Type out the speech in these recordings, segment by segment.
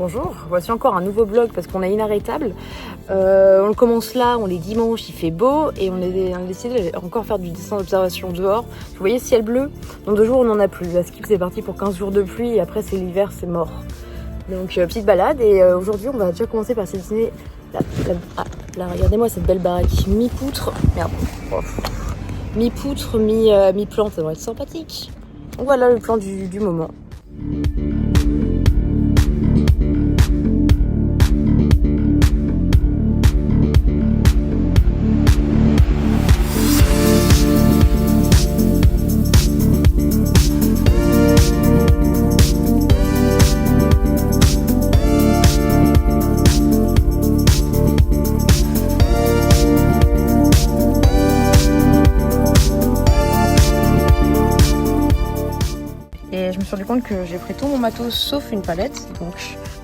Bonjour, voici encore un nouveau vlog parce qu'on est inarrêtable. On le commence là, on est dimanche, il fait beau et on a décidé encore faire du dessin d'observation dehors. Vous voyez ciel bleu, dans 2 jours on n'en a plus. La skip c'est parti pour 15 jours de pluie et après c'est l'hiver, c'est mort. Donc petite balade et aujourd'hui on va déjà commencer par dessiner là, regardez-moi cette belle baraque, mi-poutre, merde, mi-poutre, mi-plante, ça devrait être sympathique. Donc voilà le plan du moment. Et je me suis rendu compte que j'ai pris tout mon matos sauf une palette. Donc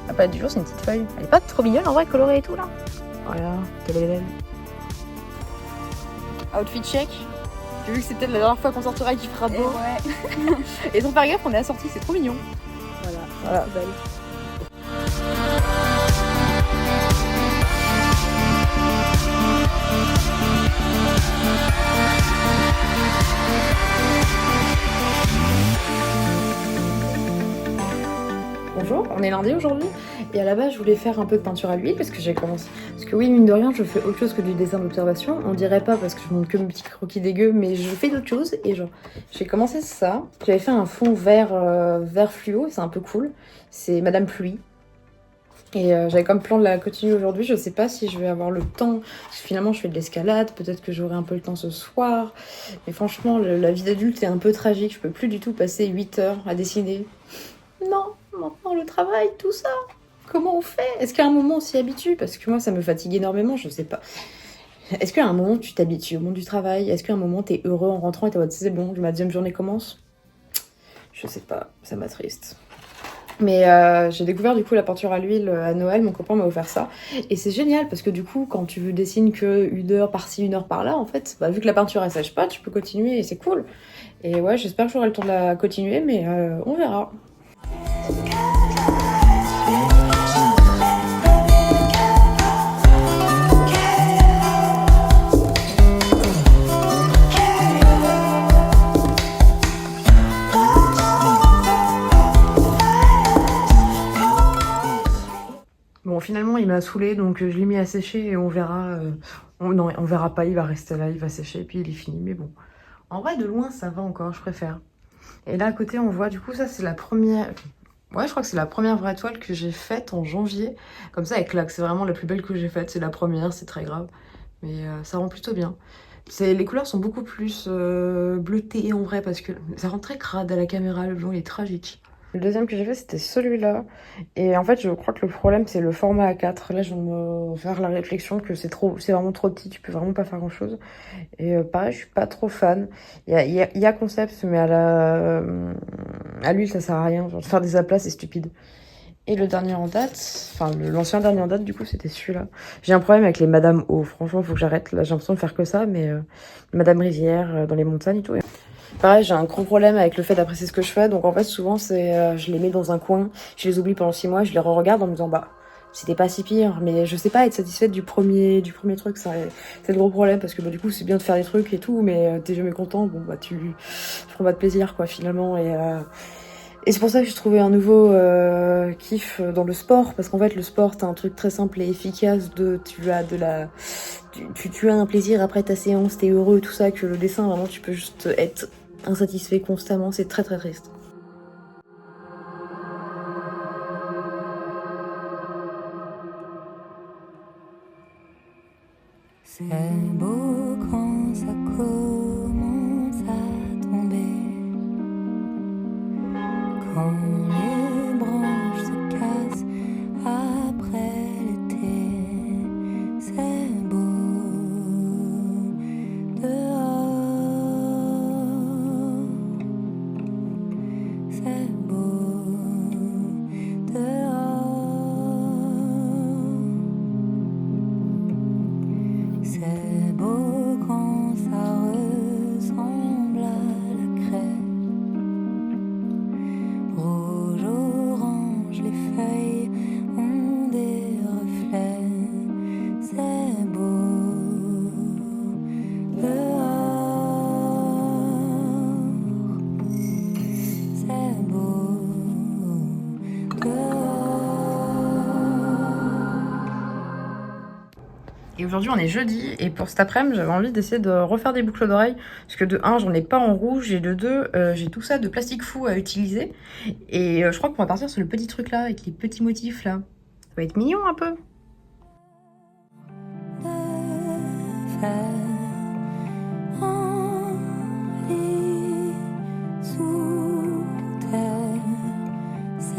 la palette du jour c'est une petite feuille. Elle est pas trop mignonne en vrai, colorée et tout là. Voilà, quelle est belle. Outfit check. J'ai vu que c'était la dernière fois qu'on sortira et qu'il fera beau. Et ouais. Et sans faire gaffe on est assortis, c'est trop mignon. Voilà. Belle. Bonjour, on est lundi aujourd'hui et à la base je voulais faire un peu de peinture à l'huile parce que j'ai commencé. Parce que oui, mine de rien, je fais autre chose que du dessin d'observation. On dirait pas parce que je montre que mes petits croquis dégueux, mais je fais d'autres choses et genre j'ai commencé ça. J'avais fait un fond vert, vert fluo, c'est un peu cool. C'est Madame Pluie. Et j'avais comme plan de la continuer aujourd'hui. Je sais pas si je vais avoir le temps. Parce que finalement, je fais de l'escalade. Peut-être que j'aurai un peu le temps ce soir. Mais franchement, la vie d'adulte est un peu tragique. Je peux plus du tout passer 8 heures à dessiner. Non, maintenant le travail, tout ça. Comment on fait? Est-ce qu'à un moment on s'y habitue? Parce que moi ça me fatigue énormément, je sais pas. Est-ce qu'à un moment tu t'habitues au monde du travail? Est-ce qu'à un moment t'es heureux en rentrant et t'es en mode c'est bon, ma deuxième journée commence? Je sais pas, ça m'attriste. Mais j'ai découvert du coup la peinture à l'huile à Noël, mon copain m'a offert ça. Et c'est génial parce que du coup quand tu dessines que 1 heure par-ci, 1 heure par-là, en fait, bah, vu que la peinture elle sèche pas, tu peux continuer et c'est cool. Et ouais, j'espère que j'aurai le temps de la continuer, mais on verra. Bon, finalement, il m'a saoulé, donc je l'ai mis à sécher et on verra. Non, on verra pas, il va rester là, il va sécher, puis il est fini. Mais bon, en vrai, de loin, ça va encore, je préfère. Et là, à côté, on voit, du coup, ça, c'est la première... Ouais, je crois que c'est la première vraie toile que j'ai faite en janvier. Comme ça, elle claque, c'est vraiment la plus belle que j'ai faite. C'est la première, c'est très grave. Mais ça rend plutôt bien. Les couleurs sont beaucoup plus bleutées en vrai, parce que ça rend très crade à la caméra, le blanc il est tragique. Le deuxième que j'ai fait, c'était celui-là. Et en fait, je crois que le problème, c'est le format A4. Là, je viens de me faire la réflexion que c'est vraiment trop petit, tu peux vraiment pas faire grand-chose. Et pareil, je suis pas trop fan. Il y a concept, mais à l'huile, ça sert à rien. Genre, faire des aplats, c'est stupide. Et le dernier en date, enfin l'ancien dernier en date, du coup, c'était celui-là. J'ai un problème avec les Madame O. Franchement, faut que j'arrête. Là, j'ai l'impression de faire que ça, mais Madame Rivière, dans les montagnes et tout. Pareil, j'ai un gros problème avec le fait d'apprécier ce que je fais. Donc en fait, souvent, je les mets dans un coin, je les oublie pendant 6 mois, je les re-regarde en me disant, bah, c'était pas si pire. Mais je sais pas être satisfaite du premier truc. C'est le gros problème parce que bah, du coup, c'est bien de faire des trucs et tout, mais t'es jamais content. Bon, bah, tu prends pas de plaisir, quoi, finalement. Et c'est pour ça que j'ai trouvé un nouveau kiff dans le sport. Parce qu'en fait, le sport, t'as un truc très simple et efficace tu as un plaisir après ta séance, t'es heureux, tout ça, que le dessin, vraiment, tu peux juste être insatisfait constamment, c'est très très triste. C'est beau quand ça commence à tomber, quand les branches se cassent après l'été. C'est beau dehors, c'est beau dehors, c'est beau quand ça ressemble à la craie. Rouge, orange, les feuilles c'est beau dehors, c'est beau dehors. Et aujourd'hui on est jeudi et pour cet après-midi j'avais envie d'essayer de refaire des boucles d'oreilles parce que de 1 j'en ai pas en rouge et de 2 j'ai tout ça de plastique fou à utiliser et je crois qu'on va partir sur le petit truc là avec les petits motifs là. Ça va être mignon un peu. De faire en lit sous terre, c'est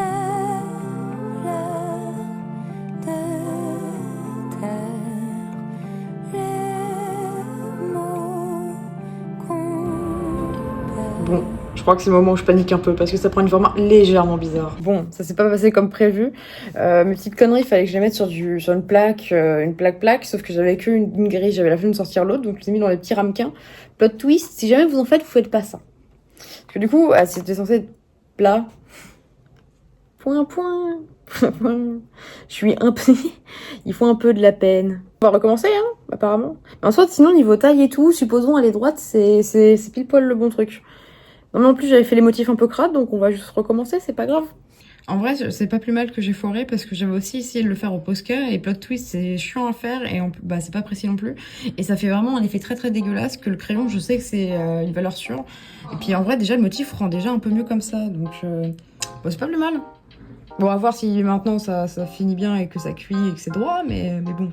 l'heure de terre les mots qu'on perd. Bon, je crois que c'est le moment où je panique un peu parce que ça prend une forme légèrement bizarre. Bon, ça s'est pas passé comme prévu. Mes petites conneries, il fallait que je les mette sur une plaque, sauf que j'avais qu'une grille, j'avais la flemme de sortir l'autre, donc je les ai mis dans les petits ramequins. Plot twist, si jamais vous en faites, vous faites pas ça. Parce que du coup, c'était censé être plat. Point. Je suis un peu... Il faut un peu de la peine. On va recommencer, hein, apparemment. Mais en soit, sinon, niveau taille et tout, supposons aller droite, c'est pile poil le bon truc. Non, mais en plus, j'avais fait les motifs un peu crades, donc on va juste recommencer, c'est pas grave. En vrai, c'est pas plus mal que j'ai foiré parce que j'avais aussi essayé de le faire au Posca et plot twist, c'est chiant à faire et c'est pas précis non plus. Et ça fait vraiment un effet très très dégueulasse que le crayon, je sais que c'est une valeur sûre. Et puis en vrai, déjà, le motif rend déjà un peu mieux comme ça, donc c'est pas plus mal. Bon, à voir si maintenant ça finit bien et que ça cuit et que c'est droit, mais bon.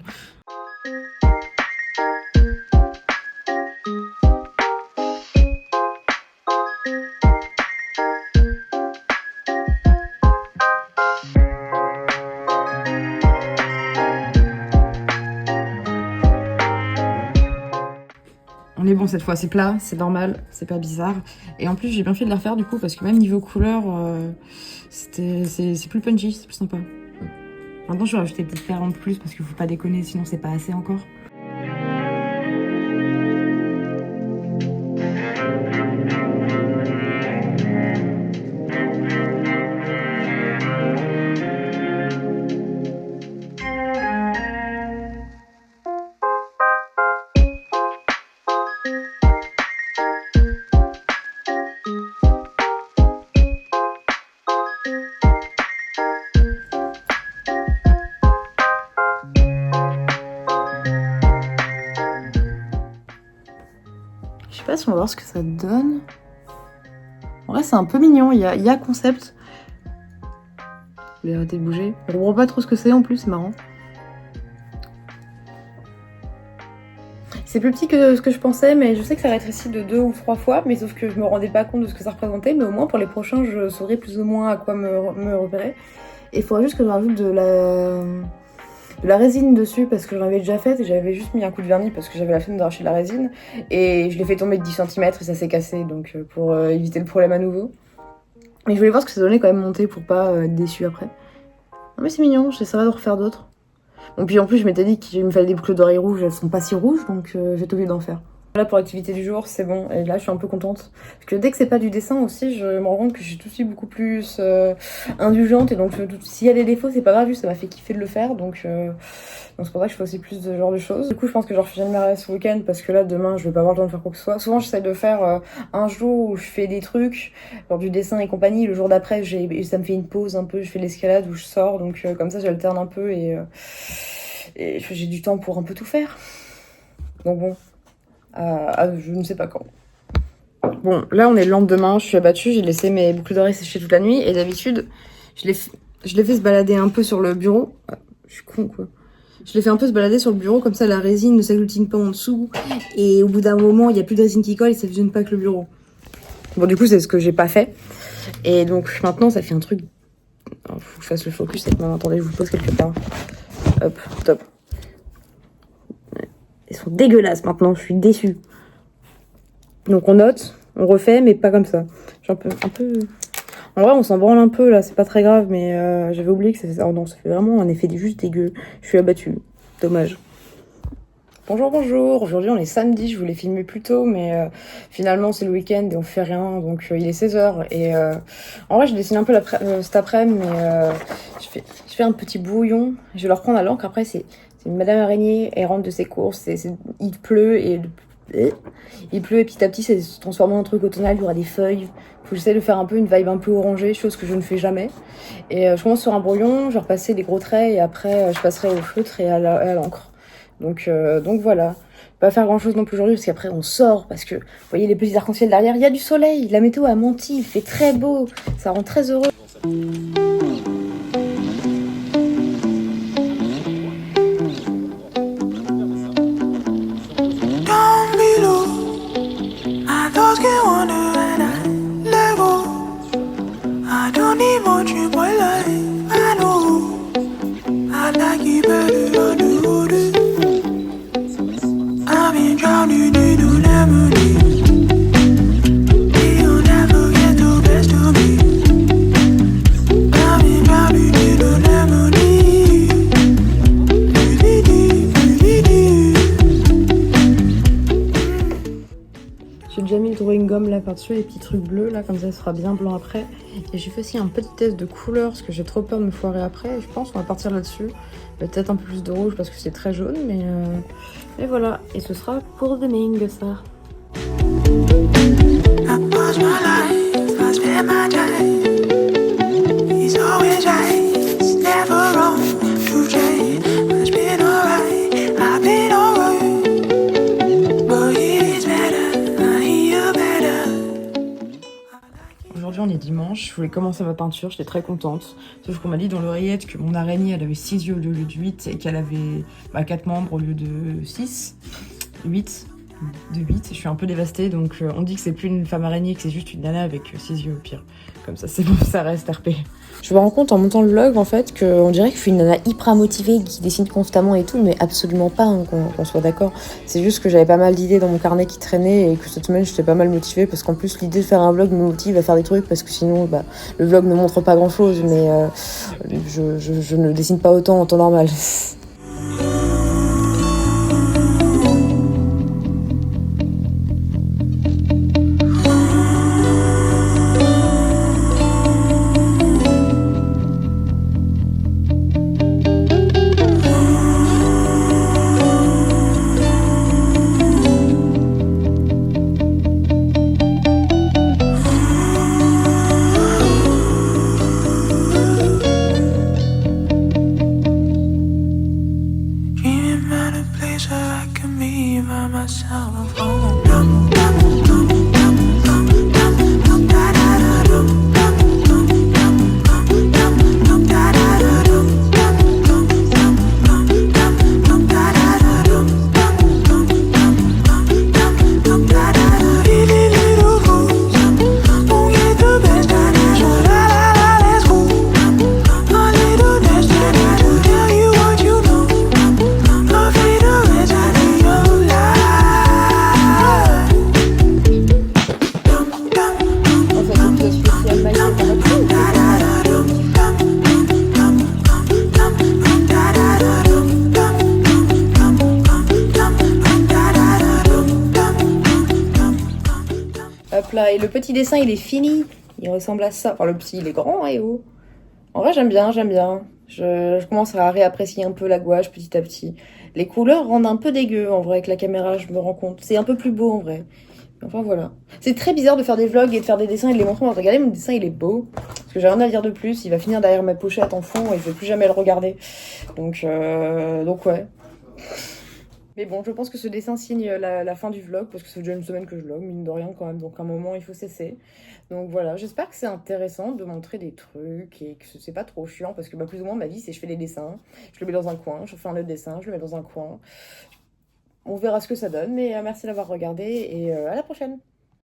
On est bon cette fois, c'est plat, c'est normal, c'est pas bizarre. Et en plus, j'ai bien fait de la refaire du coup, parce que même niveau couleur, c'est plus punchy, c'est plus sympa. Maintenant, je vais rajouter des petites perles en plus, parce qu'il faut pas déconner, sinon c'est pas assez encore. Je sais pas si on va voir ce que ça donne. En vrai, c'est un peu mignon, il y a concept. Je vais arrêter de bouger. Je comprends pas trop ce que c'est en plus, c'est marrant. C'est plus petit que ce que je pensais, mais je sais que ça rétrécit de 2 ou 3 fois, mais sauf que je me rendais pas compte de ce que ça représentait, mais au moins pour les prochains, je saurais plus ou moins à quoi me repérer. Et il faudrait juste que je rajoute de la résine dessus parce que j'en avais déjà fait et j'avais juste mis un coup de vernis parce que j'avais la flemme d'arracher de la résine et je l'ai fait tomber de 10 cm et ça s'est cassé donc pour éviter le problème à nouveau. Mais je voulais voir ce que ça donnait quand même monter pour pas être déçue après. Non mais c'est mignon, j'essaierai de refaire d'autres. Bon puis en plus je m'étais dit qu'il me fallait des boucles d'oreilles rouges, elles sont pas si rouges donc j'ai été obligée d'en faire. Là pour l'activité du jour c'est bon et là je suis un peu contente parce que dès que c'est pas du dessin aussi je me rends compte que je suis tout de suite beaucoup plus indulgente et donc s'il y a des défauts c'est pas grave, juste ça m'a fait kiffer de le faire donc c'est pour ça que je fais aussi plus de ce genre de choses. Du coup je pense que je refilmerai ce week-end parce que là demain je vais pas avoir le temps de faire quoi que ce soit. Souvent j'essaie de faire un jour où je fais des trucs genre du dessin et compagnie, le jour d'après ça me fait une pause un peu, je fais l'escalade où je sors donc comme ça j'alterne un peu et j'ai du temps pour un peu tout faire. Donc bon. Je ne sais pas quand. Bon, là on est le lendemain, je suis abattue, j'ai laissé mes boucles d'oreilles sécher toute la nuit et d'habitude je les fais se balader un peu sur le bureau. Je suis con quoi. Je les fais un peu se balader sur le bureau comme ça la résine ne s'agglutine pas en dessous et au bout d'un moment il n'y a plus de résine qui colle et ça fusionne pas avec le bureau. Bon du coup c'est ce que j'ai pas fait et donc maintenant ça fait un truc. Alors, faut que je fasse le focus avec ma main. Attendez, je vous pose quelque part. Hop, top. Ils sont dégueulasses maintenant, je suis déçue. Donc on note, on refait, mais pas comme ça. Je suis un peu... En vrai, on s'en branle un peu là, c'est pas très grave, mais j'avais oublié que ça fait... Oh non, ça fait vraiment un effet juste dégueu. Je suis abattue. Dommage. Bonjour. Aujourd'hui, on est samedi, je voulais filmer plus tôt, mais finalement, c'est le week-end et on fait rien, donc il est 16h. Et en vrai, je dessine un peu cet après-midi, mais je fais un petit brouillon. Je vais le reprendre à l'encre, après, c'est C'est une madame araignée, elle rentre de ses courses, il pleut et il pleut et petit à petit ça se transforme en un truc automnal, il y aura des feuilles. Faut que j'essaie de faire un peu une vibe un peu orangée, chose que je ne fais jamais. Et je commence sur un brouillon, je vais repasser des gros traits et après je passerai au feutre et à l'encre. Donc voilà. Pas faire grand chose non plus aujourd'hui parce qu'après on sort parce que vous voyez les petits arcs-en-ciel derrière, il y a du soleil, la météo a menti, il fait très beau, ça rend très heureux. J'ai déjà mis le drawing gum là par-dessus les petits trucs bleus là, comme ça sera bien blanc après. Et j'ai fait aussi un petit test de couleur parce que j'ai trop peur de me foirer après. Et je pense qu'on va partir là-dessus. Peut-être un peu plus de rouge parce que c'est très jaune, mais voilà. Et ce sera pour demain ça. Aujourd'hui on est dimanche, je voulais commencer ma peinture, j'étais très contente. Sauf qu'on m'a dit dans l'oreillette que mon araignée elle avait 6 yeux au lieu de 8 et qu'elle avait 4 membres au lieu de 6. 8. De 8, je suis un peu dévastée donc on dit que c'est plus une femme araignée, que c'est juste une nana avec 6 yeux au pire. Comme ça c'est bon, ça reste RP. Je me rends compte en montant le vlog en fait qu'on dirait que je suis une nana hyper motivée qui dessine constamment et tout, mais absolument pas, hein, qu'on soit d'accord. C'est juste que j'avais pas mal d'idées dans mon carnet qui traînaient et que cette semaine j'étais pas mal motivée parce qu'en plus l'idée de faire un vlog me motive à faire des trucs parce que sinon le vlog ne montre pas grand chose, mais je ne dessine pas autant en temps normal. Hop là, et le petit dessin il est fini. Il ressemble à ça. Enfin le petit il est grand et oh. En vrai j'aime bien, j'aime bien. Je commence à réapprécier un peu la gouache petit à petit. Les couleurs rendent un peu dégueu en vrai avec la caméra, je me rends compte. C'est un peu plus beau en vrai. Enfin voilà. C'est très bizarre de faire des vlogs et de faire des dessins et de les montrer. Regardez mon dessin il est beau. Parce que j'ai rien à dire de plus. Il va finir derrière ma pochette en fond et je vais plus jamais le regarder. Donc ouais. Mais bon, je pense que ce dessin signe la fin du vlog, parce que c'est déjà une semaine que je vlog, mine de rien quand même, donc à un moment il faut cesser. Donc voilà, j'espère que c'est intéressant de montrer des trucs et que c'est pas trop chiant, parce que plus ou moins ma vie c'est je fais des dessins, je le mets dans un coin, je fais un autre dessin, je le mets dans un coin. On verra ce que ça donne, mais merci d'avoir regardé et à la prochaine.